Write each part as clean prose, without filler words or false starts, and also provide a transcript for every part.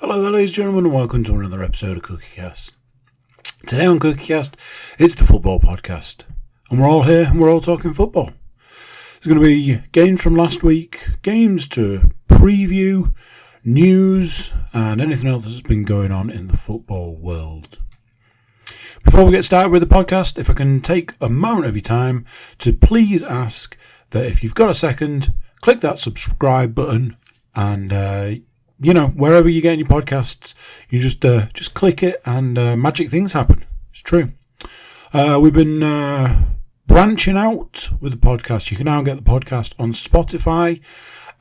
Hello there, ladies and gentlemen, and welcome to another episode of CookieCast. Today on CookieCast, it's the football podcast, and we're all here and we're all talking football. There's going to be games from last week, games to preview, news, and anything else that's been going on in the football world. Before we get started with the podcast, if I can take a moment of your time to please ask that if you've got a second, click that subscribe button and wherever you're getting your podcasts, you just click it and magic things happen. It's true. We've been branching out with the podcast. You can now get the podcast on Spotify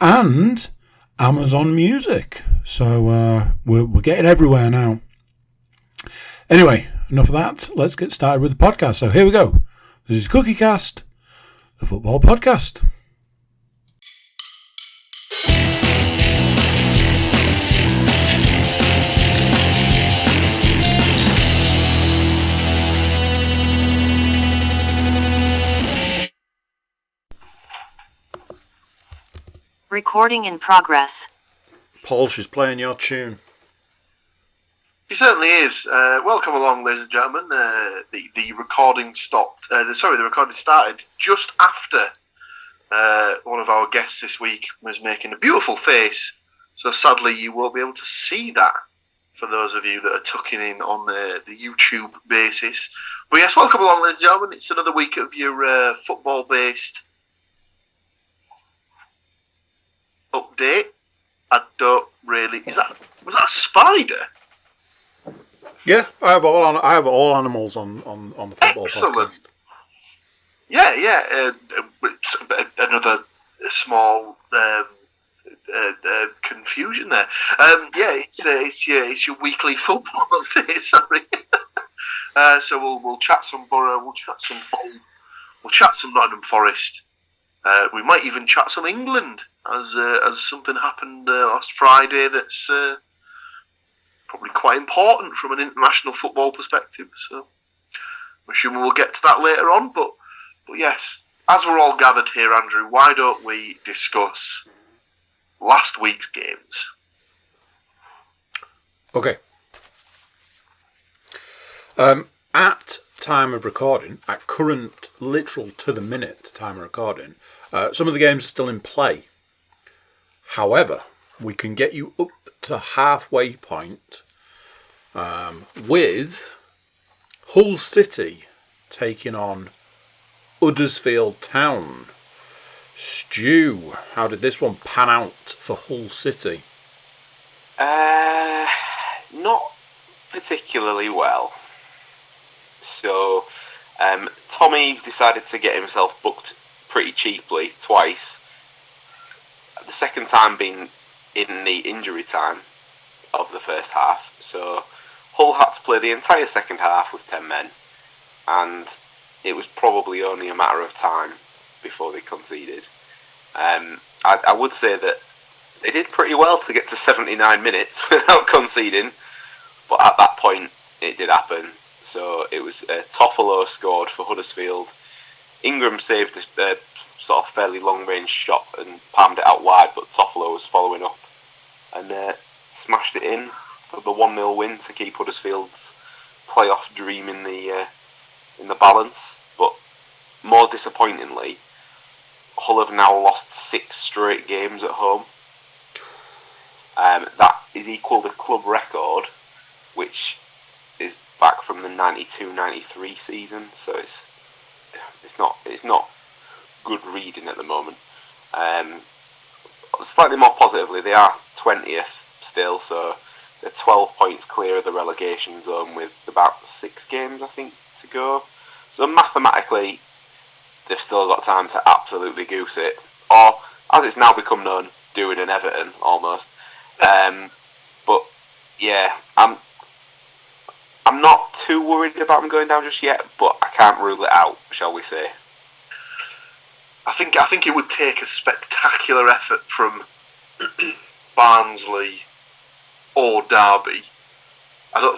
and Amazon Music. So we're getting everywhere now. Anyway, enough of that. Let's get started with the podcast. So here we go. This is CookieCast, the football podcast. Recording in progress. Paul, she's playing your tune. He certainly is. Welcome along, ladies and gentlemen. The recording stopped. The recording started just after one of our guests this week was making a beautiful face. So sadly, you won't be able to see that for those of you that are tucking in on the YouTube basis. But yes, welcome along, ladies and gentlemen. It's another week of your football-based update. I don't really. Was that a spider? Yeah, I have all animals on the football Excellent. podcast. Yeah. It's another small confusion there. It's your weekly football update. Sorry. So we'll chat some Borough. We'll chat some Hull. We'll chat some Nottingham Forest. We might even chat some England, as something happened last Friday that's probably quite important from an international football perspective. So I'm assuming we'll get to that later on. But yes, as we're all gathered here, Andrew, why don't we discuss last week's games? Okay. At time of recording, at current literal to the minute time of recording, some of the games are still in play. However, we can get you up to halfway point with Hull City taking on Huddersfield Town. Stu, how did this one pan out for Hull City? Not particularly well. So, Tom Eaves decided to get himself booked pretty cheaply twice. The second time being in the injury time of the first half. So, Hull had to play the entire second half with 10 men. And it was probably only a matter of time before they conceded. I would say that they did pretty well to get to 79 minutes without conceding. But at that point, it did happen. So it was Toffolo scored for Huddersfield. Ingram saved a sort of fairly long-range shot and palmed it out wide, but Toffolo was following up and smashed it in for the 1-0 win to keep Huddersfield's playoff dream in the balance. But more disappointingly, Hull have now lost 6 straight games at home. That is equal to club record, which is back from the 92-93 season, so it's not good reading at the moment. Slightly more positively, they are 20th still, so they're 12 points clear of the relegation zone with about 6 games, I think, to go. So mathematically, they've still got time to absolutely goose it, or as it's now become known, doing an Everton almost. But yeah, I'm not too worried about them going down just yet, but I can't rule it out, shall we say. I think it would take a spectacular effort from Barnsley or Derby.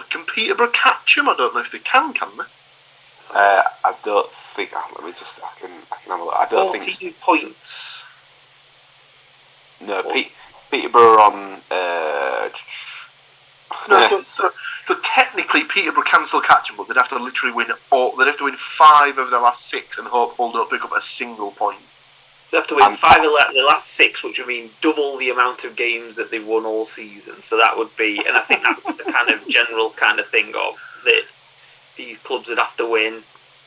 Can Peterborough catch them? I don't know if they can they? I don't think. Let me just. I can have a look. I don't think. 42 points. No, Peterborough on No, so technically Peterborough can still catch them, but they'd have to literally win they'd have to win 5 of their last 6 and hope Hull don't pick up a single point. They have to win 5 of the last 6, which would mean double the amount of games that they've won all season. So that would be, and I think that's the kind of general kind of thing of that these clubs would have to win,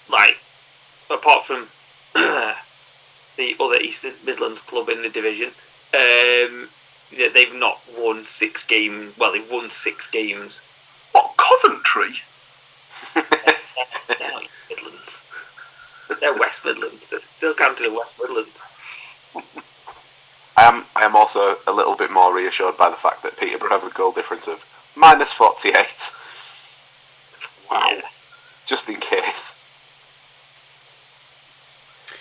like, apart from the other East Midlands club in the division, they've not won 6 games. Well, they've won 6 games. What, Coventry? They're not East Midlands. They're West Midlands. They're still counted in West Midlands. I am also a little bit more reassured by the fact that Peterborough have a goal difference of -48. Wow. Yeah. Just in case.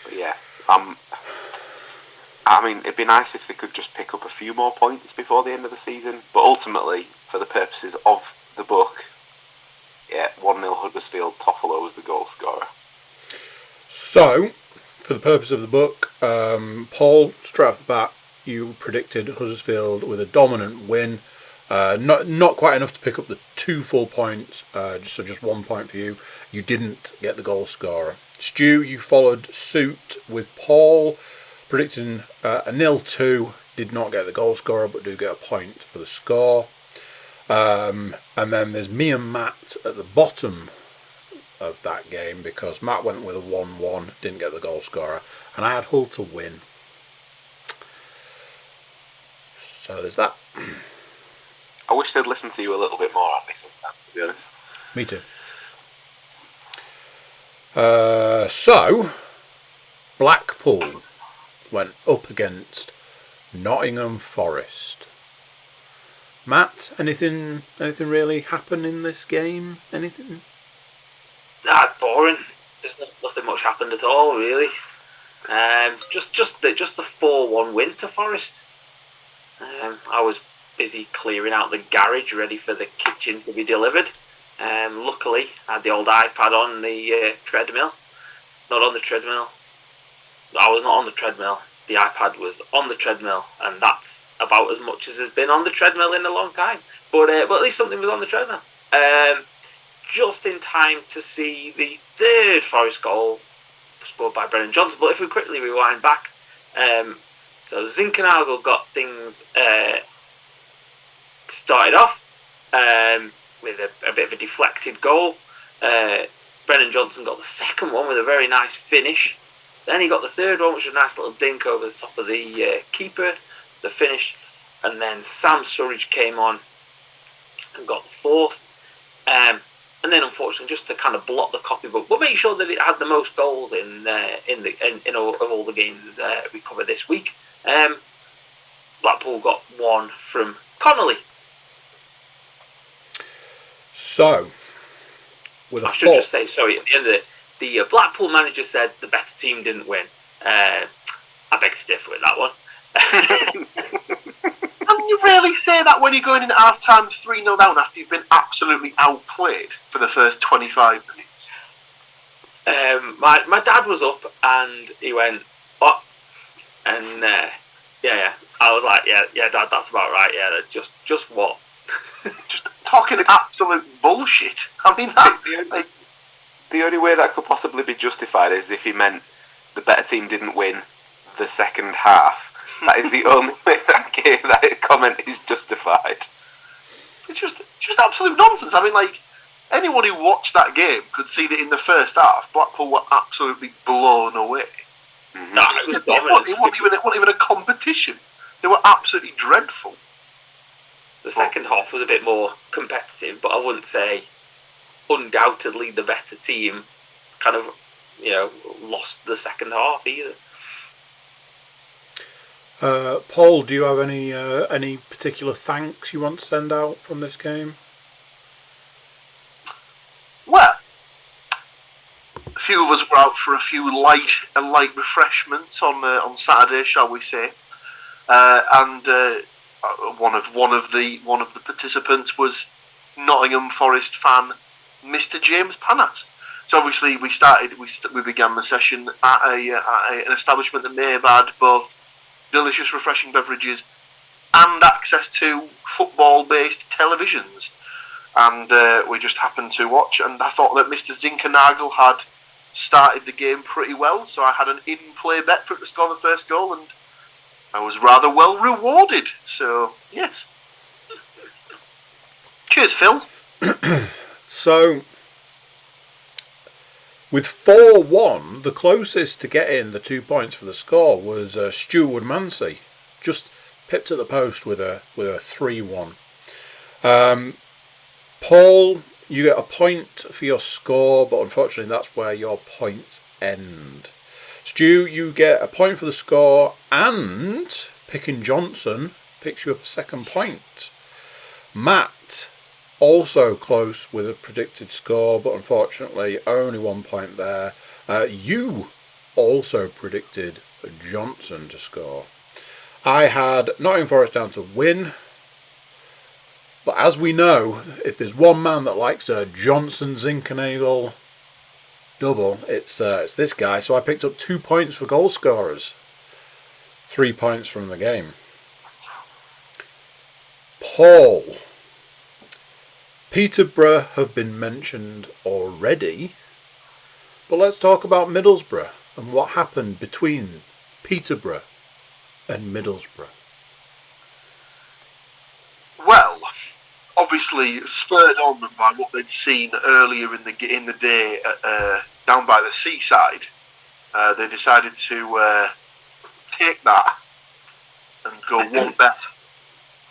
But yeah. I mean, it'd be nice if they could just pick up a few more points before the end of the season. But ultimately, for the purposes of the book, 1-0 Huddersfield, Toffolo was the goal scorer. So, for the purpose of the book, Paul, straight off the bat, you predicted Huddersfield with a dominant win. Not quite enough to pick up the 2 full points, so just 1 point for you. You didn't get the goal scorer. Stu, you followed suit with Paul, predicting a 0-2. Did not get the goal scorer, but do get a point for the score. And then there's me and Matt at the bottom of that game, because Matt went with a 1-1, didn't get the goal scorer, and I had Hull to win. So there's that. I wish they'd listened to you a little bit more, Andy, sometimes, to be honest. Me too. So Blackpool went up against Nottingham Forest. Matt, anything really happen in this game? Anything? Nah, boring. There's nothing much happened at all, really. Just the 4-1 win to Forest. I was busy clearing out the garage, ready for the kitchen to be delivered. Luckily, I had the old iPad on the treadmill. Not on the treadmill. I was not on the treadmill. The iPad was on the treadmill, and that's about as much as has been on the treadmill in a long time. But at least something was on the treadmill. Just in time to see the 3rd Forest goal scored by Brennan Johnson. But if we quickly rewind back, so Zinchenko got things started off with a bit of a deflected goal. Brennan Johnson got the 2nd one with a very nice finish. Then he got the 3rd one, which was a nice little dink over the top of the keeper. It's the finish. And then Sam Surridge came on and got the 4th. And then, unfortunately, just to kind of block the copybook, but make sure that it had the most goals in all the games we covered this week. Blackpool got 1 from Connolly. So, I should just say, sorry, at the end of it, the Blackpool manager said the better team didn't win. I beg to differ with that one. Can you really say that when you're going in at half-time 3-0 down after you've been absolutely outplayed for the first 25 minutes? My dad was up and he went, "What?" And I was like, yeah, Dad, that's about right. Yeah, just what? Just talking absolute bullshit. I mean, the only way that could possibly be justified is if he meant the better team didn't win the second half. That is the only way that comment is justified. It's just absolute nonsense. I mean, like, anyone who watched that game could see that in the first half, Blackpool were absolutely blown away. Mm-hmm. It wasn't even a competition. They were absolutely dreadful. The second half was a bit more competitive, but I wouldn't say undoubtedly the better team kind of, lost the second half either. Paul, do you have any particular thanks you want to send out from this game? Well, a few of us were out for a light refreshments on Saturday, shall we say? And one of the participants was Nottingham Forest fan Mr. James Panas. So obviously we began the session at an establishment that may have had both delicious, refreshing beverages and access to football-based televisions. and we just happened to watch. And I thought that Mr. Zinkernagel had started the game pretty well, so I had an in-play bet for him to score the first goal, and I was rather well rewarded. So yes, cheers, Phil. So, with 4-1, the closest to getting the 2 points for the score was Stuart Woodmansey. Just pipped at the post with a 3-1. Paul, you get a point for your score, but unfortunately that's where your points end. Stu, you get a point for the score, and Picking Johnson picks you up a second point. Matt, also close with a predicted score, but unfortunately only 1 point there. You also predicted Johnson to score. I had Nottingham Forest down to win, but as we know, if there's one man that likes a Johnson Zinkernagel double, it's this guy. So I picked up 2 points for goal scorers, 3 points from the game. Paul, Peterborough have been mentioned already, but let's talk about Middlesbrough and what happened between Peterborough and Middlesbrough. Well, obviously spurred on by what they'd seen earlier in the day down by the seaside, they decided to take that and go one better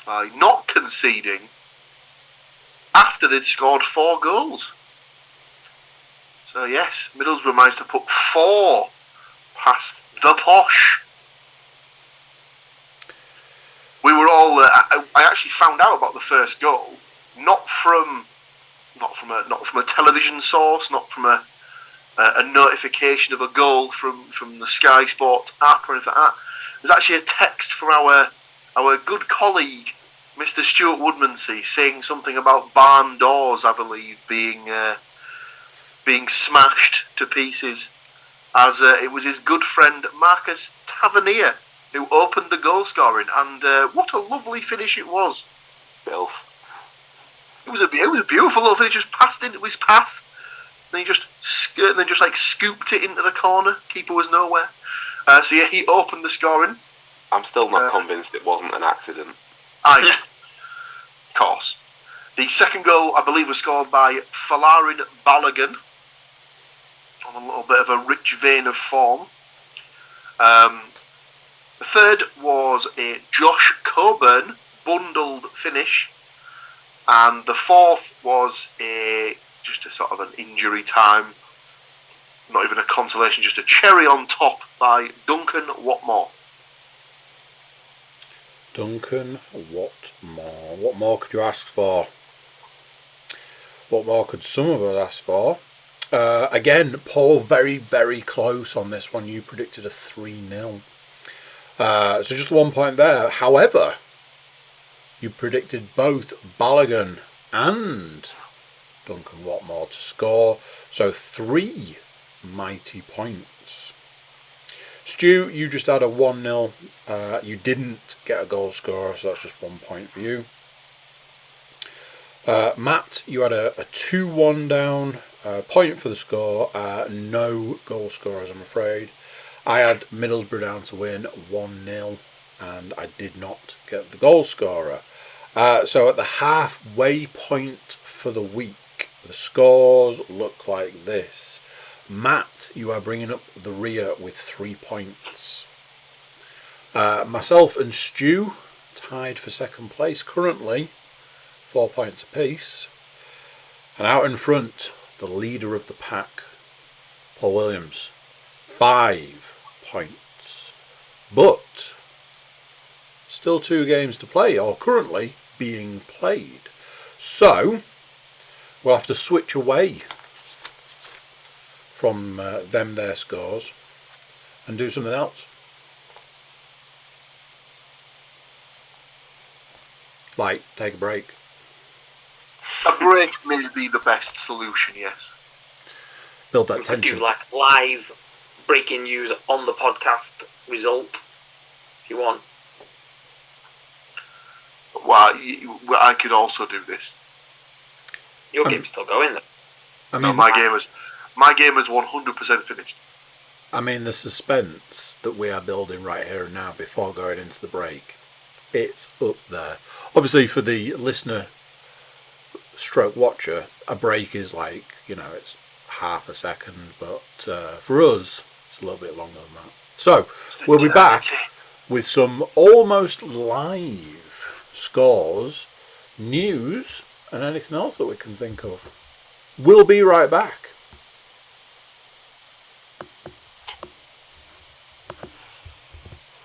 by not conceding after they'd scored 4 goals. So yes, Middlesbrough managed to put 4 past the Posh. We were all. I actually found out about the first goal not from a television source, not from a notification of a goal from the Sky Sports app or anything like that. It was actually a text from our good colleague, Mr. Stuart Woodmansey, saying something about barn doors, I believe, being smashed to pieces, as it was his good friend Marcus Tavernier who opened the goal scoring, and what a lovely finish it was. Filth. It was a beautiful little finish, just passed into his path. Then he just scooped it into the corner. Keeper was nowhere. So yeah, he opened the scoring. I'm still not convinced it wasn't an accident. Of course. The second goal, I believe, was scored by Falarin Balogun on a little bit of a rich vein of form. The third was a Josh Coburn bundled finish, and the fourth was just a sort of an injury time, not even a consolation, just a cherry on top by Duncan Watmore. Duncan Watmore. What more could you ask for? What more could some of us ask for? Again, Paul, very, very close on this one. You predicted a 3-0. So just 1 point there. However, you predicted both Balogun and Duncan Watmore to score. So 3 mighty points. Stu, you just had a 1-0. You didn't get a goal scorer, so that's just 1 point for you. Matt, you had a 2-1 down. Point for the score. No goal scorers, I'm afraid. I had Middlesbrough down to win 1-0, and I did not get the goal scorer. So at the halfway point for the week, the scores look like this. Matt, you are bringing up the rear with 3 points. Myself and Stu tied for second place currently, 4 points apiece. And out in front, the leader of the pack, Paul Williams, 5 points. But still 2 games to play, or currently being played. So we'll have to switch away from their scores and do something else. Like take a break. A break may be the best solution, yes. Build that We could tension. do like live breaking news on the podcast result, if you want. Well, I could also do this. Your game's still going, though. I No, mean, my game is 100% finished. I mean, the suspense that we are building right here and now before going into the break, it's up there. Obviously, for the listener stroke watcher, a break is like, it's half a second, but for us, it's a little bit longer than that. So, we'll be back with some almost live scores, news, and anything else that we can think of. We'll be right back.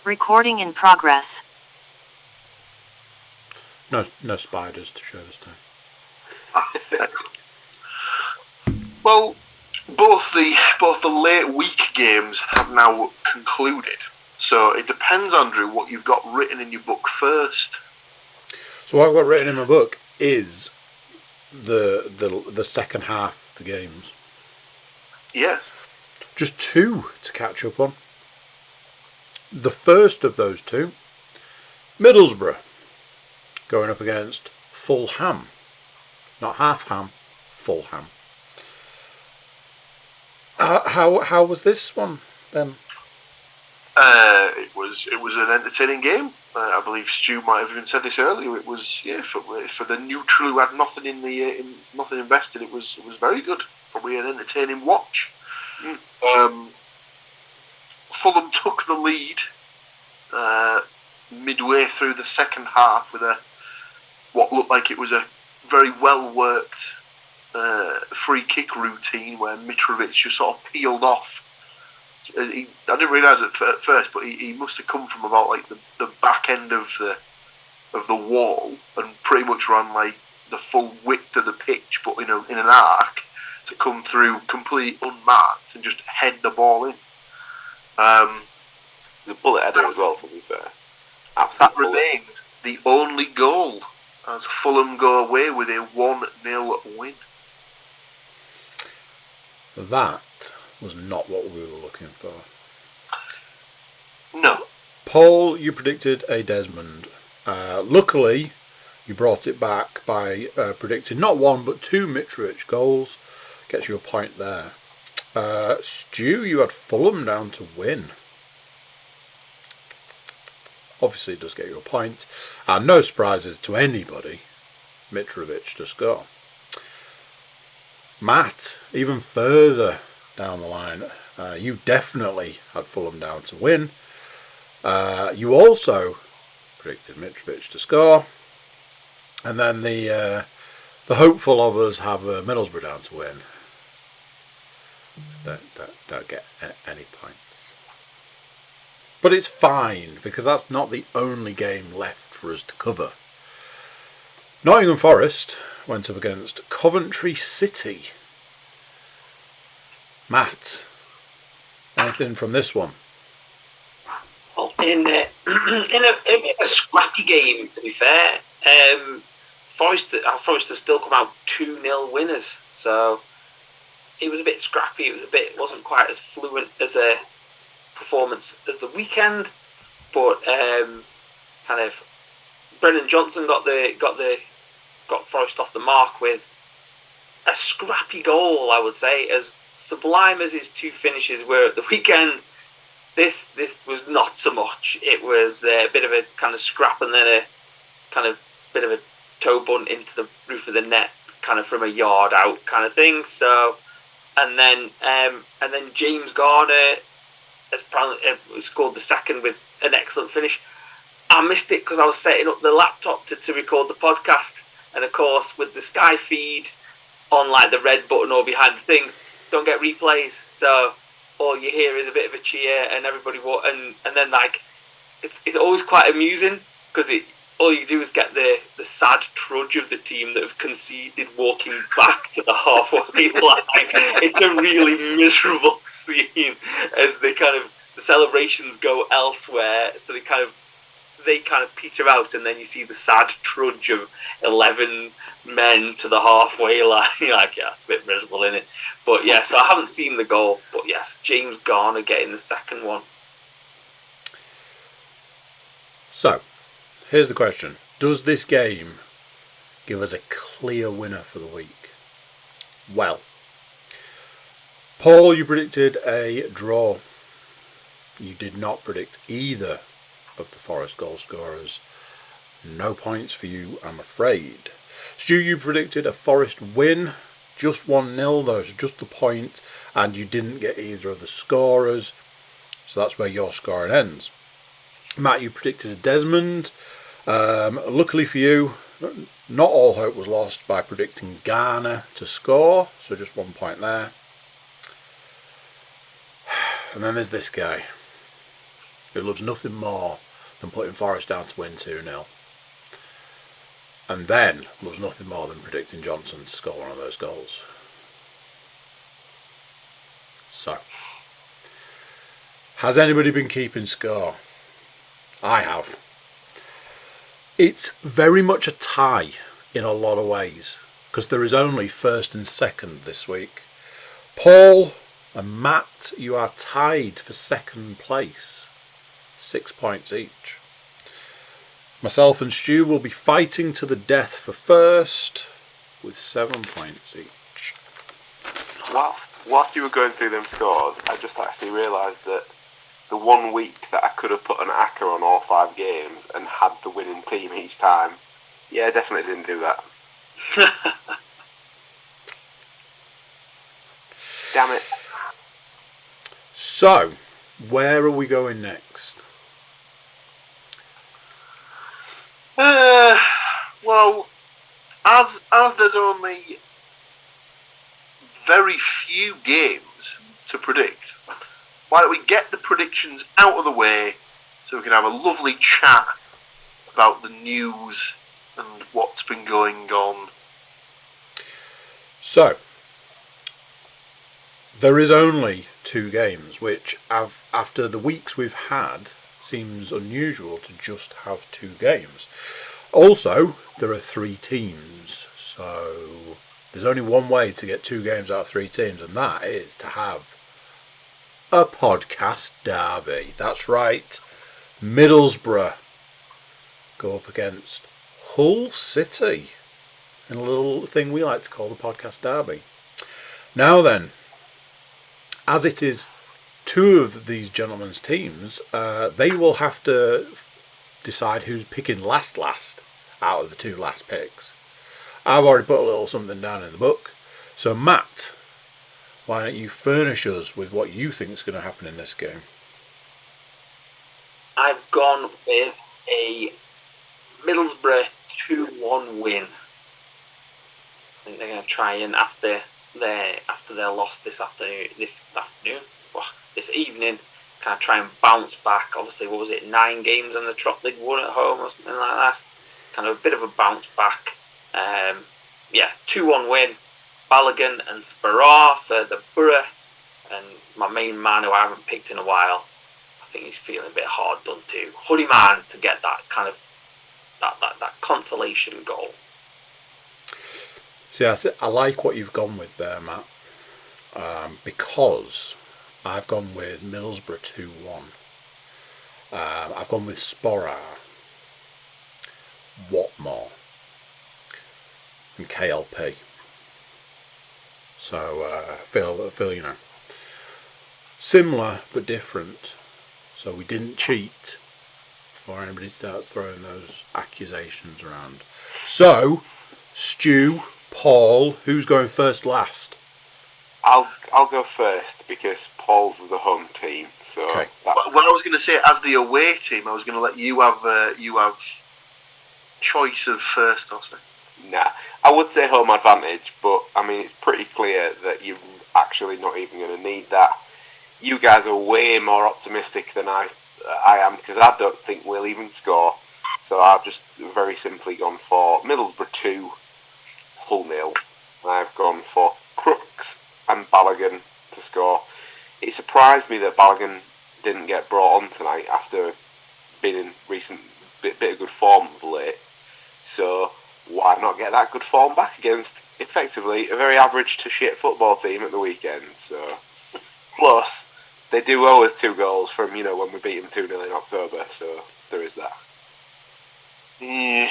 Recording in progress. No spiders to show this time. Excellent. Well, both the late week games have now concluded. So it depends, Andrew, what you've got written in your book first. So what I've got written in my book is the second half of the games. Yes. Just two to catch up on. The first of those two, Middlesbrough, going up against Fulham. Not half ham, Fulham. How was this one then? It was an entertaining game. I believe Stu might have even said this earlier. It was for the neutral who had nothing nothing invested. It was very good. Probably an entertaining watch. Fulham took the lead midway through the second half with what looked like it was a very well worked free kick routine where Mitrovic just sort of peeled off. I didn't realise it at first, but he must have come from about like the back end of the wall and pretty much ran like the full width of the pitch, but in an arc to come through completely unmarked and just head the ball in. The bullet header as well, to be fair. That remained the only goal as Fulham go away with a 1-0 win. That was not what we were looking for. No. Paul, you predicted a Desmond. Luckily, you brought it back by predicting not one but two Mitrovic goals. Gets you a point there. Stu, you had Fulham down to win. Obviously, it does get you a point. And no surprises to anybody. Mitrovic to score. Matt, even further down the line, you definitely had Fulham down to win. You also predicted Mitrovic to score. And then the hopeful of us have Middlesbrough down to win. Don't get any points. But it's fine, because that's not the only game left for us to cover. Nottingham Forest went up against Coventry City. Matt, anything from this one? Well, in a bit of a scrappy game, to be fair, Forest have still come out 2-0 winners. So it was a bit scrappy. It wasn't quite as fluent as a performance as the weekend, but kind of Brennan Johnson got Forest off the mark with a scrappy goal. I would say, as sublime as his two finishes were at the weekend, this was not so much. It was a bit of a kind of scrap and then a kind of bit of a toe bunt into the roof of the net, kind of from a yard out kind of thing. So, and then James Garner has probably scored the second with an excellent finish. I missed it because I was setting up the laptop to record the podcast, and of course with the Sky feed on like the red button or behind the thing, don't get replays. So all you hear is a bit of a cheer and everybody and then like it's always quite amusing because all you do is get the sad trudge of the team that have conceded walking back to the halfway line. It's a really miserable scene as the celebrations go elsewhere. So they kind of peter out, and then you see the sad trudge of 11 men to the halfway line. You're like, yeah, it's a bit miserable, isn't it? But yeah, so I haven't seen the goal, but yes, James Garner getting the second one. So, here's the question. Does this game give us a clear winner for the week? Well, Paul, you predicted a draw. You did not predict either of the Forest goal scorers. No points for you, I'm afraid. Stu, you predicted a Forest win. Just 1-0 though, so just the point, and you didn't get either of the scorers. So that's where your scoring ends. Matt, you predicted a Desmond. Luckily for you, not all hope was lost by predicting Garner to score, so just 1 point there. And then there's this guy, who loves nothing more than putting Forest down to win 2-0. And then loves nothing more than predicting Johnson to score one of those goals. So, has anybody been keeping score? I have. It's very much a tie in a lot of ways, because there is only first and second this week. Paul and Matt, you are tied for second place, 6 points each. Myself and Stu will be fighting to the death for first, with 7 points each. Whilst you were going through them scores, I just actually realised that the 1 week that I could have put an acca on all 5 games and had the winning team each time, yeah, definitely didn't do that. Damn it. So, where are we going next? Well, as there's only very few games to predict, why don't we get the predictions out of the way so we can have a lovely chat about the news and what's been going on. So, there is only 2 games, which after the weeks we've had seems unusual to just have 2 games. Also, there are 3 teams, so there's only one way to get 2 games out of 3 teams, and that is to have a podcast derby. That's right, Middlesbrough go up against Hull City in a little thing we like to call the podcast derby. Now then, as it is 2 of these gentlemen's teams, they will have to decide who's picking last out of the 2 last picks. I've already put a little something down in the book. So Matt, why don't you furnish us with what you think is going to happen in this game? I've gone with a Middlesbrough 2-1 win. I think they're going to try and after their loss this evening, kind of try and bounce back. Obviously, what was it, 9 games on the trot they'd won at home or something like that. Kind of a bit of a bounce back. 2-1 win. Balogun and Sparrow for the Borough, and my main man who I haven't picked in a while, I think he's feeling a bit hard done too. Honeyman to get that kind of that consolation goal. See, I like what you've gone with there, Matt, because I've gone with Middlesbrough 2-1. I've gone with Sporrar, Watmore, and KLP. So I feel similar but different. So we didn't cheat before anybody starts throwing those accusations around. So, Stu, Paul, who's going first last? I'll go first because Paul's the home team. So okay. Well, I was going to say, as the away team, I was going to let you have choice of first or second. Nah, I would say home advantage, but I mean it's pretty clear that you're actually not even going to need that. You guys are way more optimistic than I am, because I don't think we'll even score. So I've just very simply gone for Middlesbrough 2, Hull 0. I've gone for Crooks and Balogun to score. It surprised me that Balogun didn't get brought on tonight after being in recent bit of good form of late. So why not get that good form back against effectively a very average to shit football team at the weekend? So plus they do owe us 2 goals from when we beat them 2-0 in October. So there is that. Yeah.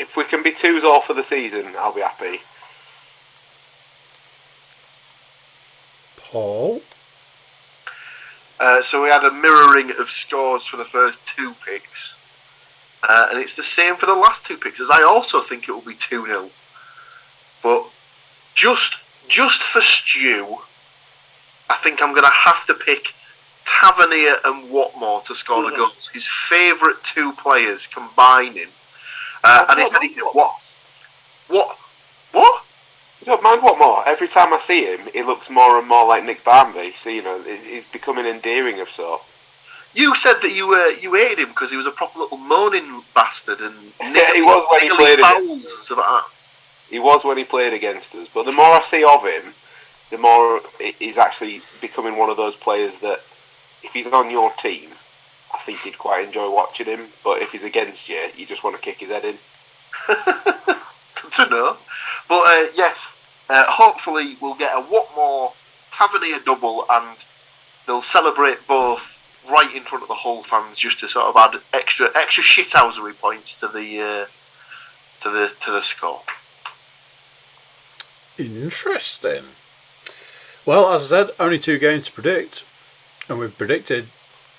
If we can be 2s all for the season, I'll be happy. Paul? So we had a mirroring of scores for the first 2 picks. And it's the same for the last 2 picks, as I also think it will be 2-0. But just for Stu, I think I'm going to have to pick Tavernier and Watmore to score the goals. His favourite 2 players combining. And if anything, what? You don't mind Watmore? Every time I see him, he looks more and more like Nick Barmby. So, he's becoming endearing of sorts. You said that you hated him because he was a proper little moaning bastard and he was when he played fouls and stuff like that. He was when he played against us, but the more I see of him, the more he's actually becoming one of those players that, if he's on your team, I think you'd quite enjoy watching him. But if he's against you, you just want to kick his head in. Good to know. But yes, hopefully we'll get a Watmore Tavernier double, and they'll celebrate both right in front of the Hull fans, just to sort of add extra shithousery points to the score. Interesting. Well, as I said, only 2 games to predict, and we've predicted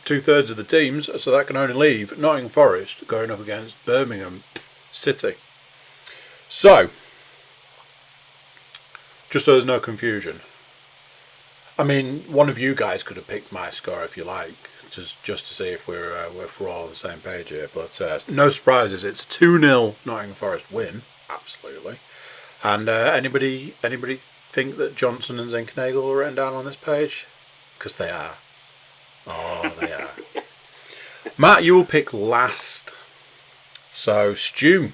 2/3 of the teams, so that can only leave Nottingham Forest going up against Birmingham City. So, just so there's no confusion, I mean, one of you guys could have picked my score if you like, just to see if we're all on the same page here. But no surprises. It's a 2-0 Nottingham Forest win, absolutely. And anybody think that Johnson and Zinkernagel are written down on this page? Because they are. Oh, they are. Matt, you will pick last. So, Stu.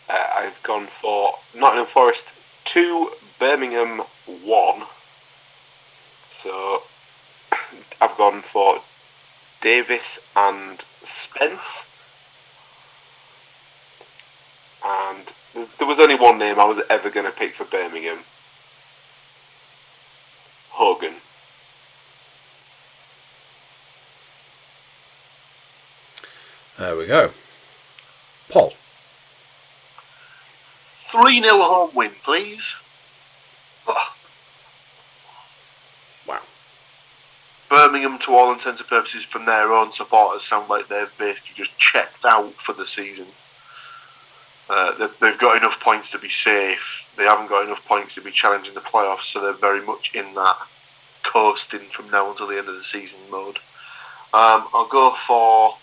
I've gone for Nottingham Forest 2, Birmingham 1. So, I've gone for Davis and Spence. And there was only one name I was ever going to pick for Birmingham. Hogan. There we go. Paul. 3-0 home win, please. Wow. Birmingham, to all intents and purposes, from their own supporters, sound like they've basically just checked out for the season. They've got enough points to be safe. They haven't got enough points to be challenging the playoffs, so they're very much in that coasting from now until the end of the season mode. I'll go for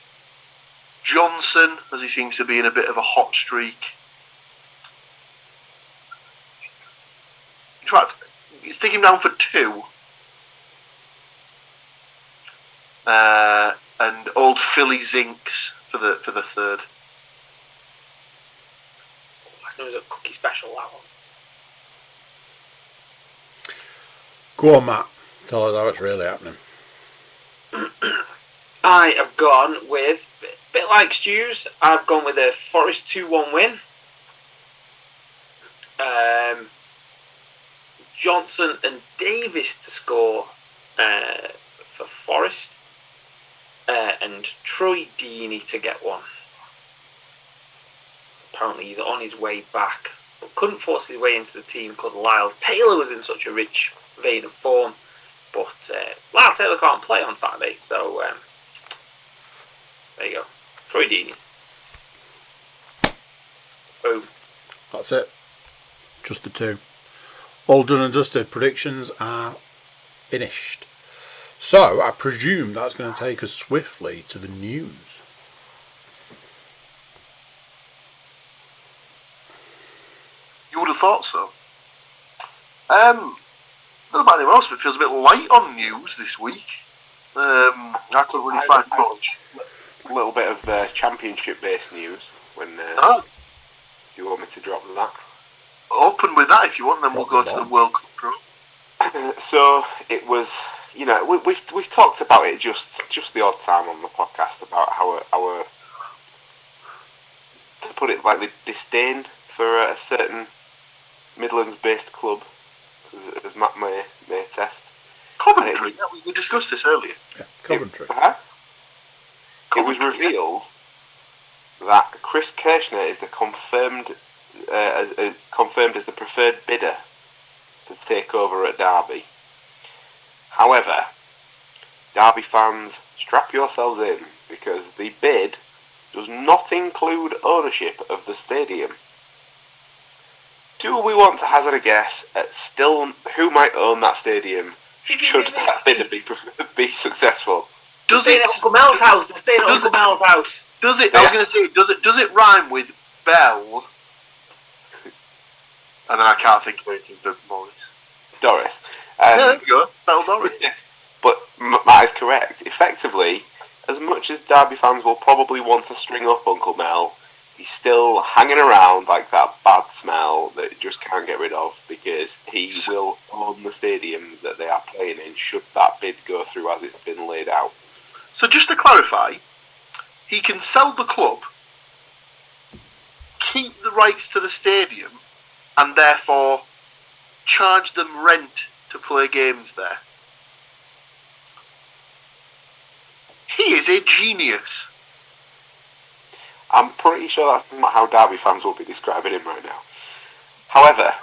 Johnson, as he seems to be in a bit of a hot streak. In fact, stick him down for 2. And old Philly Zinks for the 3rd. I know it was a cookie special, that one. Go on, Matt. Tell us how it's really happening. I have gone with, a bit like Stu's, I've gone with a Forest 2-1 win. Johnson and Davis to score for Forest. And Troy Deeney to get one. So apparently he's on his way back, but couldn't force his way into the team because Lyle Taylor was in such a rich vein of form. But Lyle Taylor can't play on Saturday, so there you go. Troy Deeney. Boom. That's it. Just the 2. All done and dusted. Predictions are finished. So, I presume that's going to take us swiftly to the news. You would have thought so. I don't know about anyone else, but it feels a bit light on news this week. I couldn't really find much. A little bit of championship-based news. When you want me to drop that? Open with that if you want, then we'll go to the World Cup Pro. So it was, we've talked about it just the odd time on the podcast about how our to put it lightly, disdain for a certain Midlands-based club, as Matt may attest. Coventry. We discussed this earlier. Yeah, Coventry. It was revealed that Chris Kirshner is the confirmed as the preferred bidder to take over at Derby. However, Derby fans, strap yourselves in, because the bid does not include ownership of the stadium. Do we want to hazard a guess at who might own that stadium should that bid be successful? They're staying at Uncle Mel's house. They're staying at Uncle Mel's house. Does it? I was going to say, does it rhyme with Bell? And then I can't think of anything for Morris. Doris. There you go, Bell Doris. But Matt is correct. Effectively, as much as Derby fans will probably want to string up Uncle Mel, he's still hanging around like that bad smell that you just can't get rid of, because he will own the stadium that they are playing in should that bid go through as it's been laid out. So just to clarify, he can sell the club, keep the rights to the stadium, and therefore charge them rent to play games there. He is a genius. I'm pretty sure that's not how Derby fans will be describing him right now. However,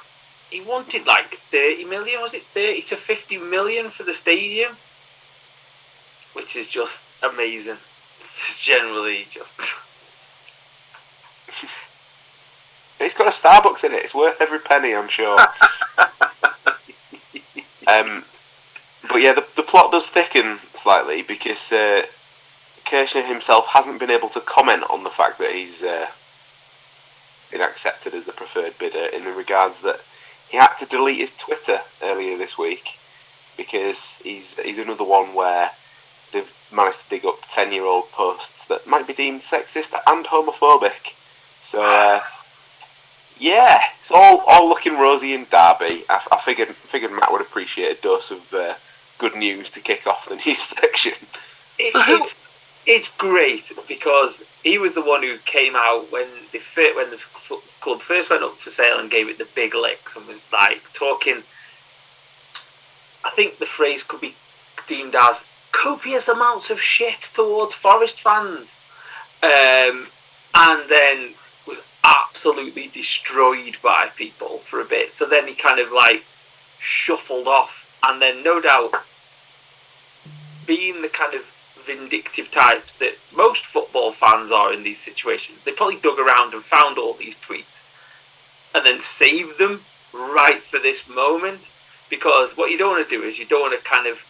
he wanted like 30 million, was it 30 to 50 million for the stadium? Which is just amazing. It's generally just... It's got a Starbucks in it. It's worth every penny, I'm sure. But yeah, the plot does thicken slightly, because Kirshner himself hasn't been able to comment on the fact that he's been accepted as the preferred bidder, in the regards that he had to delete his Twitter earlier this week, because he's another one where they've managed to dig up 10-year-old posts that might be deemed sexist and homophobic. So yeah, it's all looking rosy in Derby. I figured Matt would appreciate a dose of good news to kick off the news section. It's great, because he was the one who came out when the club first went up for sale and gave it the big licks, and was like talking. I think the phrase could be deemed as copious amounts of shit towards Forest fans, and then was absolutely destroyed by people for a bit. So then he kind of like shuffled off, and then no doubt, being the kind of vindictive types that most football fans are in these situations, they probably dug around and found all these tweets and then saved them right for this moment, because what you don't want to do is you don't want to kind of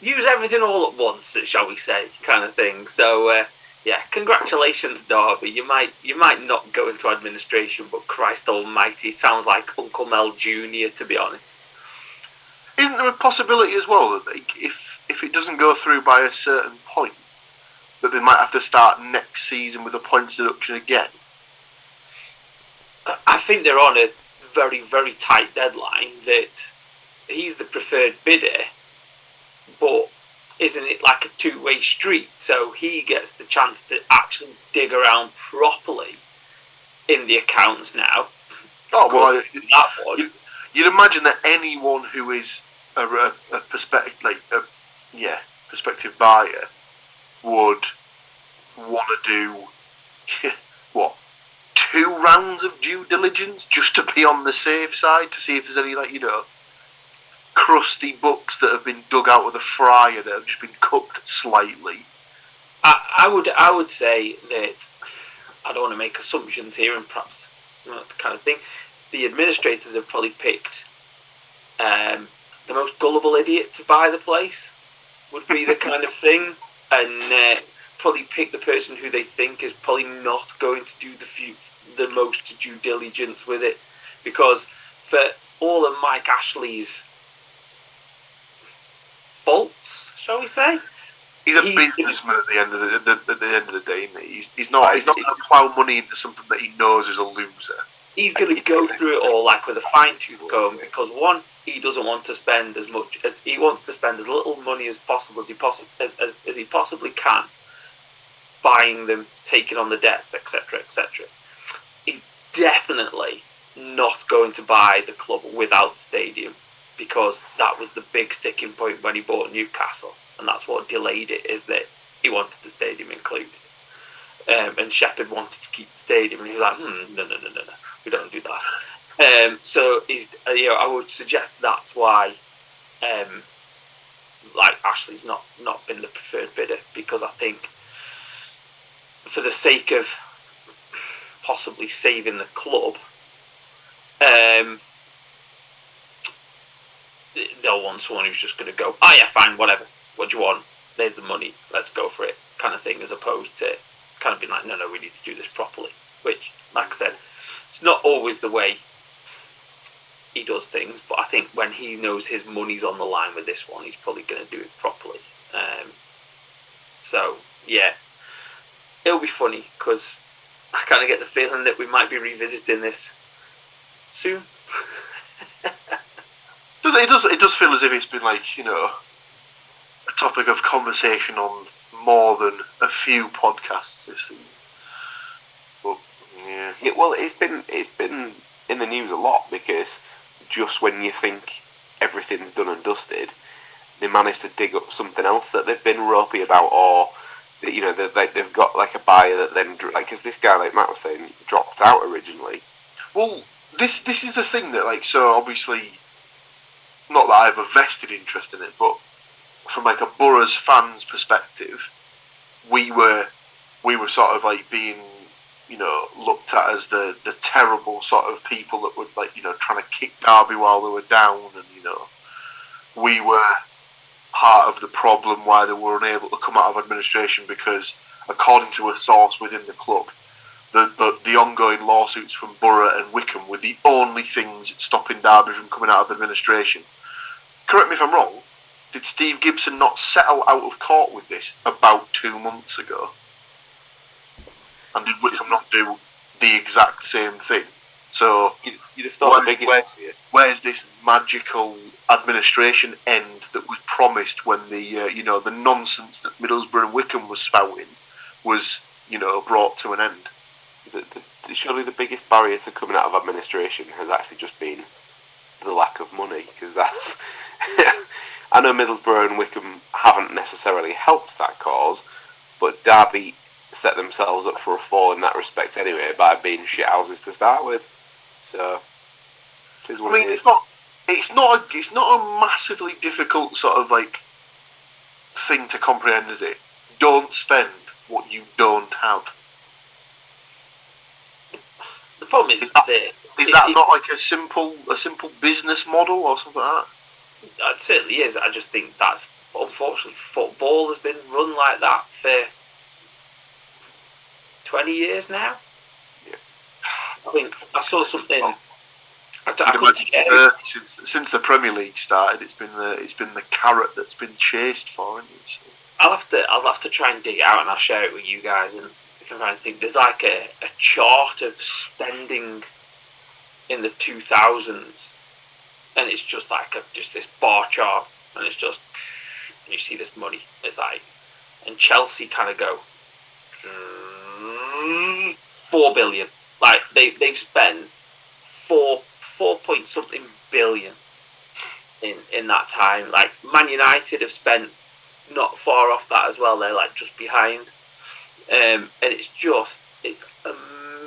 use everything all at once, shall we say, kind of thing. So yeah, congratulations, Derby. You might not go into administration, but Christ Almighty, it sounds like Uncle Mel Jr., to be honest. Isn't there a possibility as well that if it doesn't go through by a certain point, that they might have to start next season with a points deduction again? I think they're on a very, very tight deadline, that he's the preferred bidder, but isn't it like a two-way street? So he gets the chance to actually dig around properly in the accounts now. Oh, well, you'd imagine that anyone who is a prospective buyer would want to do what, 2 rounds of due diligence just to be on the safe side, to see if there's any crusty books that have been dug out of the fryer that have just been cooked slightly. I would say that, I don't want to make assumptions here, and perhaps not the kind of thing. The administrators have probably picked the most gullible idiot to buy the place, would be the kind of thing, and probably pick the person who they think is probably not going to do the most due diligence with it, because for all of Mike Ashley's faults, shall we say, he's a businessman at the end of the day, isn't he? He's not going to plough money into something that he knows is a loser. He's going to go through it all like with a fine-tooth comb, because one, he doesn't want to spend as much as he wants to spend as little money as possible as he possibly can, buying them, taking on the debts, etc., etc. He's definitely not going to buy the club without the stadium, because that was the big sticking point when he bought Newcastle, and that's what delayed it, is that he wanted the stadium included. And Shepherd wanted to keep the stadium, and he was like, no, we don't do that. So he's, I would suggest that's why, Ashley's not been the preferred bidder, because I think for the sake of possibly saving the club, they'll want someone who's just going to go, oh yeah, fine, whatever, what do you want? There's the money, let's go for it, kind of thing, as opposed to kind of being like, no, we need to do this properly. Which, like I said, it's not always the way he does things, but I think when he knows his money's on the line with this one, he's probably going to do it properly. So, yeah, it'll be funny, because I kind of get the feeling that we might be revisiting this soon. It does feel as if it's been a topic of conversation on more than a few podcasts this season. But yeah, well, it's been in the news a lot, because just when you think everything's done and dusted, they manage to dig up something else that they've been ropey about, or they've got a buyer that then, because this guy, like Matt was saying, dropped out originally. Well, this is the thing that so obviously, not that I have a vested interest in it, but from a Borough's fans perspective, we were sort of being looked at as the terrible sort of people that were trying to kick Derby while they were down, and we were part of the problem why they were unable to come out of administration, because according to a source within the club, the ongoing lawsuits from Borough and Wycombe were the only things stopping Derby from coming out of administration. Correct me if I'm wrong, did Steve Gibson not settle out of court with this about 2 months ago? And did Wycombe not do the exact same thing? So you'd have thought where's this magical administration end that was promised when the nonsense that Middlesbrough and Wycombe was spouting was brought to an end? Surely the biggest barrier to coming out of administration has actually just been the lack of money, because that's I know Middlesbrough and Wycombe haven't necessarily helped that cause, but Derby set themselves up for a fall in that respect anyway by being shithouses to start with. So it is what it is. It's not a massively difficult sort of thing to comprehend, is it? Don't spend what you don't have. The problem is that not a simple business model or something like that? It certainly is. I just think that's, unfortunately, football has been run like that for 20 years now. Yeah. I think I saw something. Since the Premier League started, it's been the carrot that's been chased for, isn't it? So. I'll have to try and dig it out, and I'll share it with you guys. And if I'm trying to think, there's a chart of spending in the 2000s, and it's just just this bar chart, and it's just, and you see this money. It's and Chelsea kind of go 4 billion. They've spent 4 point something billion in that time. Man United have spent not far off that as well. They're just behind, and it's a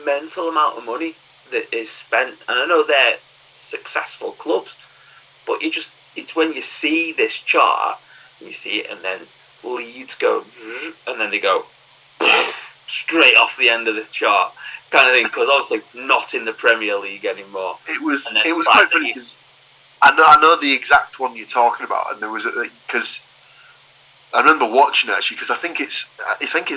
mental amount of money that is spent. And I know they're successful clubs, but it's when you see this chart, you see it, and then Leeds go, and then they go straight off the end of the chart, kind of thing, because obviously not in the Premier League anymore. It was quite funny, because I know the exact one you're talking about, and there was because I remember watching it actually, because I think it's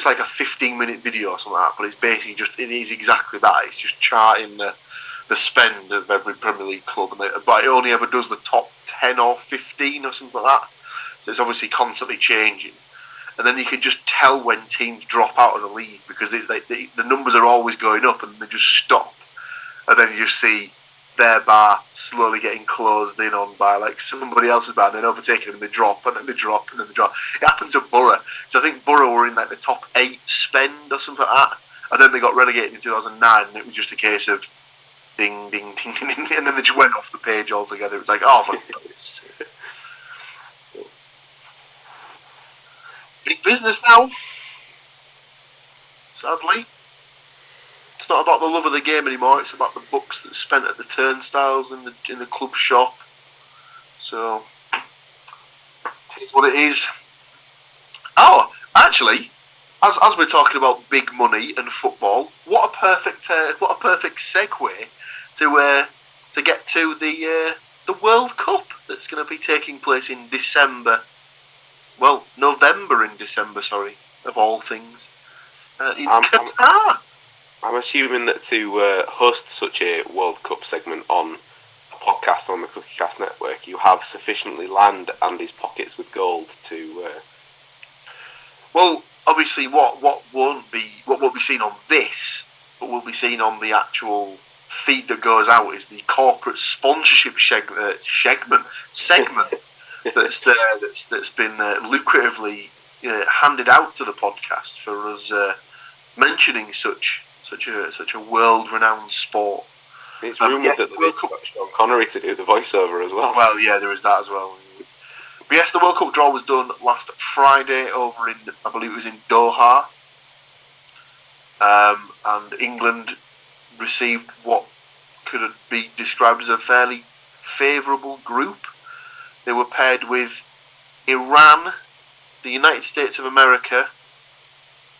like a 15-minute video or something like that, but it's basically it is exactly that. It's just charting the spend of every Premier League club, but it only ever does the top 10 or 15 or something like that. It's obviously constantly changing. And then you can just tell when teams drop out of the league, because the numbers are always going up and they just stop. And then you see their bar slowly getting closed in on by somebody else's bar, and then overtaking them, and they drop, and then they drop, and then they drop. It happened to Borough. So I think Borough were in the top 8 spend or something like that. And then they got relegated in 2009, and it was just a case of ding, ding, ding, ding, ding, and then they just went off the page altogether. It was for God's sake. Big business now, sadly. It's not about the love of the game anymore. It's about the bucks that's spent at the turnstiles in the club shop. So it is what it is. Oh, actually, as we're talking about big money and football, what a perfect segue to get to the World Cup that's going to be taking place in December. Well, November in December, sorry, of all things, in Qatar. I'm assuming that to host such a World Cup segment on a podcast on the CookieCast network, you have sufficiently land and his pockets with gold to. Well, obviously, what won't be seen on this, but will be seen on the actual feed that goes out is the corporate sponsorship segment that's been lucratively handed out to the podcast for us mentioning such a world-renowned sport. It's rumoured that they got Sean Connery to do the voiceover as well. Well, yeah, there is that as well. But yes, the World Cup draw was done last Friday over in, I believe it was in Doha, and England received what could be described as a fairly favourable group. They were paired with Iran, the United States of America.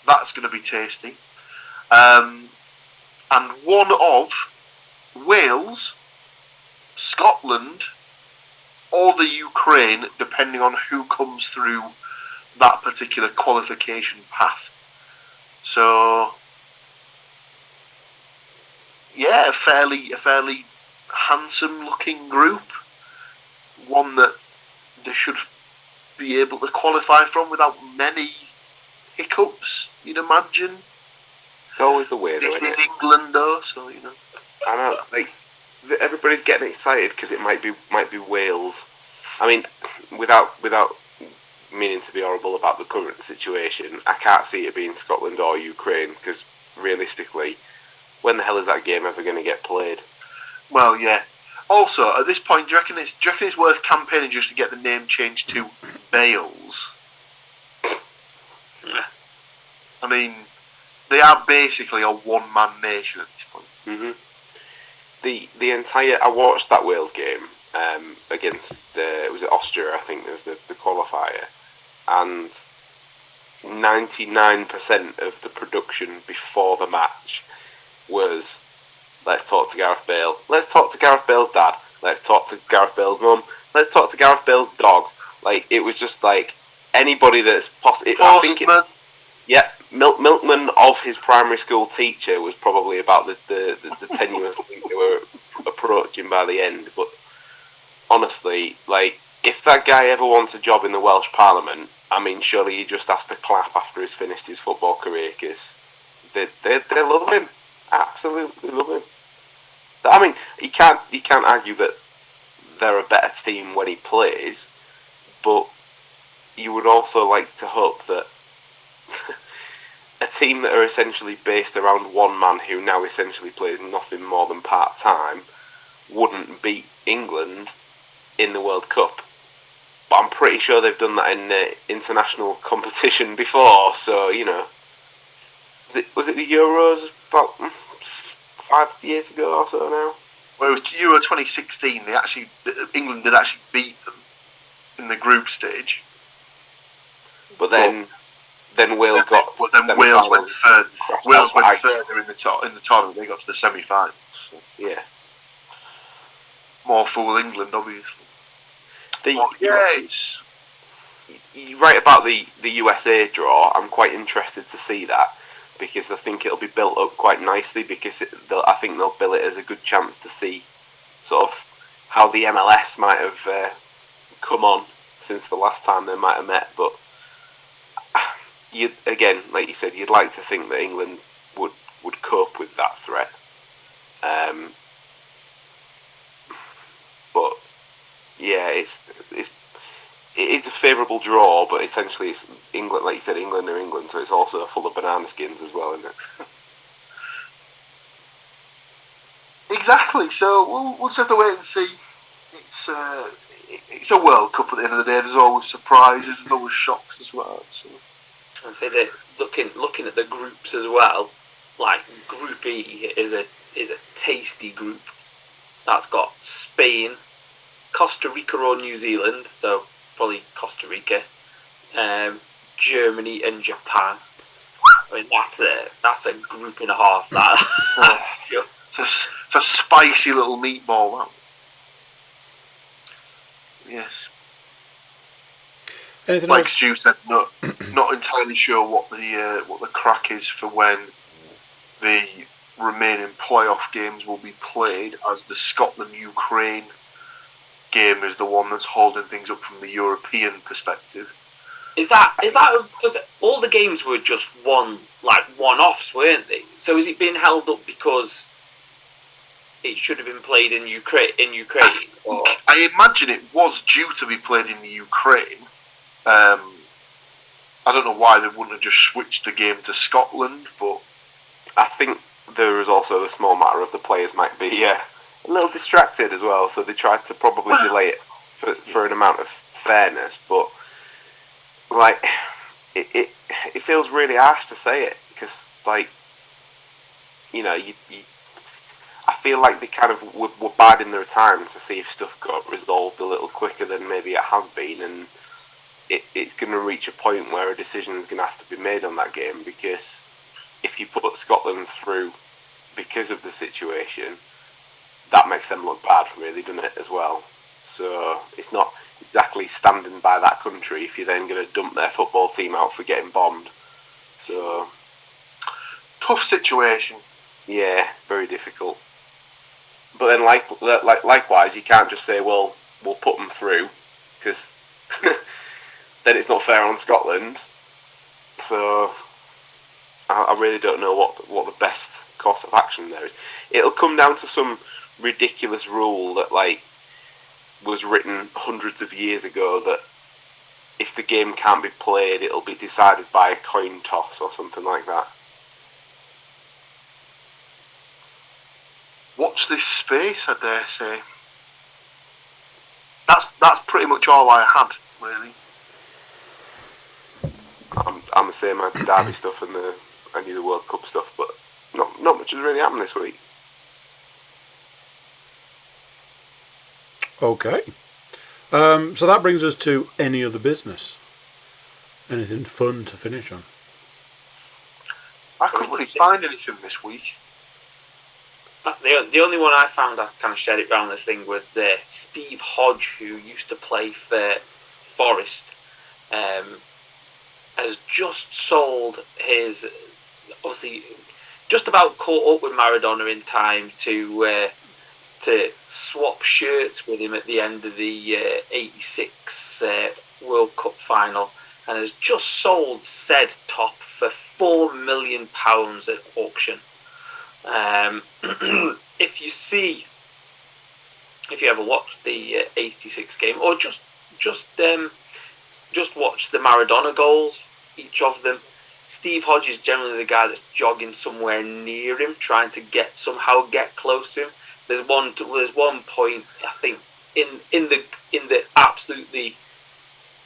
That's going to be tasty. And one of Wales, Scotland, or the Ukraine, depending on who comes through that particular qualification path. So, yeah, a fairly handsome-looking group. One that they should be able to qualify from without many hiccups, you'd imagine. It's always the way, though. This is England, though, so you know. I know, like everybody's getting excited because it might be Wales. I mean, without meaning to be horrible about the current situation, I can't see it being Scotland or Ukraine because realistically, when the hell is that game ever going to get played? Well, yeah. Also, at this point, do you reckon it's worth campaigning just to get the name changed to Bales? Yeah. I mean, they are basically a one-man nation at this point. Mm-hmm. The entire I watched that Wales game against was it Austria? I think there's the qualifier, and 99% of the production before the match was let's talk to Gareth Bale, let's talk to Gareth Bale's dad, let's talk to Gareth Bale's mum, let's talk to Gareth Bale's dog. Like it was just like anybody that's possible. I think it. Yeah, Milkman of his primary school teacher was probably about the tenuous thing they were approaching by the end. But honestly, like if that guy ever wants a job in the Welsh Parliament, I mean, surely he just has to clap after he's finished his football career because they love him, absolutely love him. I mean, you can't argue that they're a better team when he plays, but you would also like to hope that a team that are essentially based around one man who now essentially plays nothing more than part-time wouldn't beat England in the World Cup. But I'm pretty sure they've done that in international competition before, so, you know. Was it the Euros about 5 years ago or so now? Well, it was Euro 2016. England did actually beat them in the group stage. But then Wales got. But then Wales went further. Wales went further in the tournament. They got to the semi-finals. So. Yeah. More fool England, obviously. You're right about the USA draw. I'm quite interested to see that because I think it'll be built up quite nicely because I think they'll bill it as a good chance to see sort of how the MLS might have come on since the last time they might have met, but. Again, like you said, you'd like to think that England would cope with that threat. But yeah, it is a favourable draw, but essentially it's England, like you said, England are England, so it's also full of banana skins as well, isn't it? Exactly. So we'll just have to wait and see. It's a World Cup at the end of the day. There's always surprises, there's always shocks as well. So. I say that looking at the groups as well, Group E is a tasty group. That's got Spain, Costa Rica or New Zealand, so probably Costa Rica, Germany and Japan. I mean, that's a group and a half. That's just... It's a spicy little meatball, that. Yes. Anything Like else? Stu said, not entirely sure what the crack is for when the remaining playoff games will be played, as the Scotland-Ukraine game is the one that's holding things up from the European perspective. Is that because all the games were just one-offs, weren't they? So is it being held up because it should have been played in Ukraine? I imagine it was due to be played in the Ukraine. I don't know why they wouldn't have just switched the game to Scotland, but I think there is also the small matter of the players might be a little distracted as well, so they tried to probably delay it for an amount of fairness. But it feels really harsh to say it, because I feel like they kind of were biding their time to see if stuff got resolved a little quicker than maybe it has been, and it's going to reach a point where a decision is going to have to be made on that game, because if you put Scotland through because of the situation, that makes them look bad, really, doesn't it, as well? So it's not exactly standing by that country if you're then going to dump their football team out for getting bombed. So tough situation. Yeah, very difficult. But then, likewise, you can't just say, "Well, we'll put them through," because then it's not fair on Scotland. So I really don't know what the best course of action there is. It'll come down to some ridiculous rule that was written hundreds of years ago, that if the game can't be played, it'll be decided by a coin toss or something like that. Watch this space, I dare say. That's pretty much all I had, really. I'm the same. I had the Derby stuff and I knew the World Cup stuff, but not much has really happened this week. Okay. So that brings us to any other business. Anything fun to finish on? I couldn't really find anything this week. The only one I found, I kind of shared it around this thing, was Steve Hodge, who used to play for Forest, has just sold his, obviously, just about caught up with Maradona in time to swap shirts with him at the end of the 86 World Cup final, and has just sold said top for £4 million at auction. If you ever watched the 86 game, or just watch the Maradona goals, each of them, Steve Hodge is generally the guy that's jogging somewhere near him, trying to somehow get close to him. There's one point, I think, in the absolutely,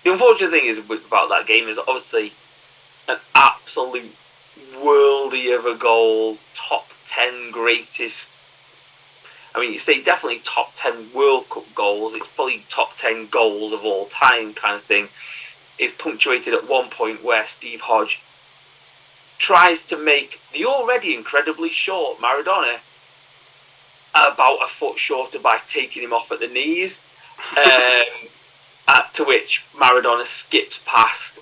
the unfortunate thing is about that game is obviously an absolute worldie of a goal, top 10 greatest. I mean, you say definitely top 10 World Cup goals. It's probably top 10 goals of all time kind of thing. Is punctuated at one point where Steve Hodge tries to make the already incredibly short Maradona about a foot shorter by taking him off at the knees. To which Maradona skips past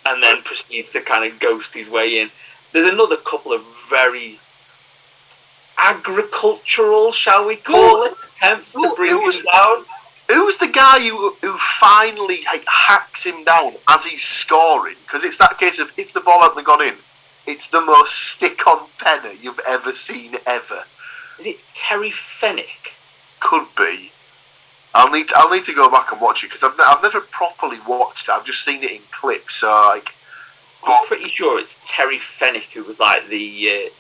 and then proceeds to kind of ghost his way in. There's another couple of very agricultural, shall we call it, attempts to bring him down. Who's the guy who finally hacks him down as he's scoring? Because it's that case of, if the ball hadn't gone in, it's the most stick-on penner you've ever seen ever. Is it Terry Fenwick? Could be. I'll need to go back and watch it, because I've never properly watched it. I've just seen it in clips. So I'm pretty sure it's Terry Fenwick who was like the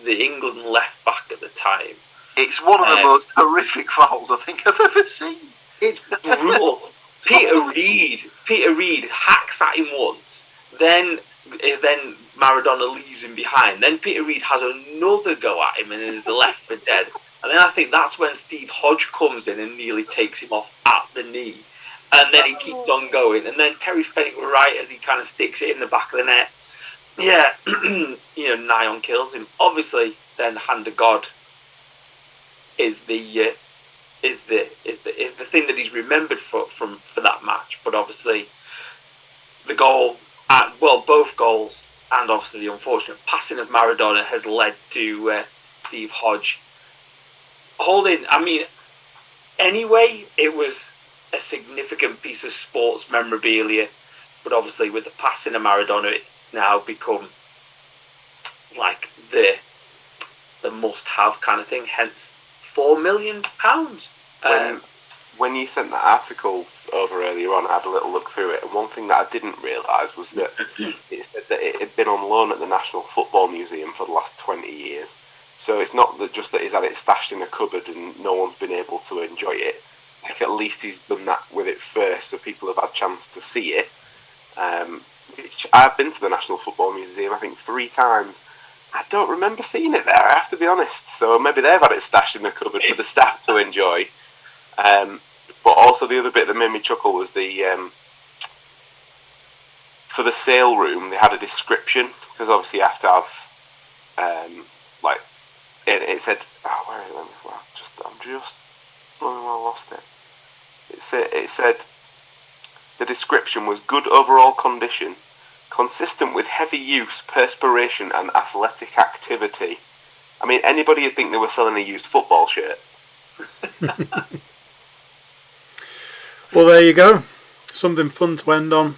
England left back at the time. It's one of the most horrific fouls I think I've ever seen. It's brutal. Peter Reid hacks at him once, then Maradona leaves him behind. Then Peter Reid has another go at him and is left for dead. And then I think that's when Steve Hodge comes in and nearly takes him off at the knee. And then he keeps on going. And then Terry Fenwick Wright, as he kind of sticks it in the back of the net. Yeah, nigh on kills him. Obviously, then Hand of God is the thing that he's remembered for that match. But obviously, the goal, both goals, and obviously the unfortunate passing of Maradona has led to Steve Hodge holding. I mean, anyway, it was a significant piece of sports memorabilia, but obviously with the passing of Maradona, it's now become like the must-have kind of thing. Hence, £4 million. When you sent that article over earlier on, I had a little look through it, and one thing that I didn't realise was that it said that it had been on loan at the National Football Museum for the last 20 years. So it's not just that he's had it stashed in a cupboard and no one's been able to enjoy it. Like, at least he's done that with it first, so people have had a chance to see it. Which I've been to the National Football Museum, I think 3 times. I don't remember seeing it there, I have to be honest. So maybe they've had it stashed in the cupboard for the staff to enjoy. But also the other bit that made me chuckle was for the sale room they had a description, because obviously you have to have it said, where is it? I lost it. It said the description was good overall condition, consistent with heavy use, perspiration and athletic activity. I mean, anybody would think they were selling a used football shirt. Well, there you go. Something fun to end on.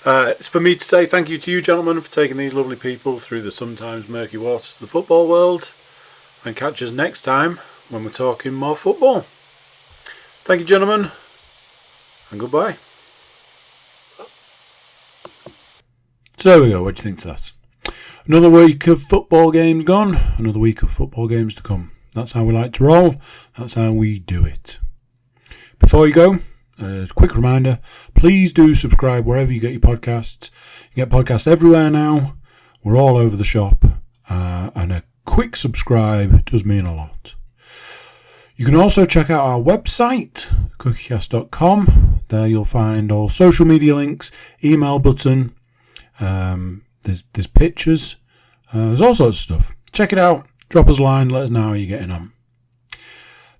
It's for me to say thank you to you, gentlemen, for taking these lovely people through the sometimes murky waters of the football world. And catch us next time when we're talking more football. Thank you, gentlemen. And goodbye. So there we go. What do you think to that? Another week of football games gone. Another week of football games to come. That's how we like to roll. That's how we do it. Before you go, a quick reminder, please do subscribe wherever you get your podcasts. You get podcasts everywhere now. We're all over the shop. And a quick subscribe does mean a lot. You can also check out our website, cookiecast.com. There you'll find all social media links, email button. There's pictures. There's all sorts of stuff. Check it out. Drop us a line. Let us know how you're getting on.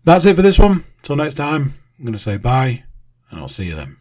That's it for this one. Till next time, I'm going to say bye, and I'll see you then.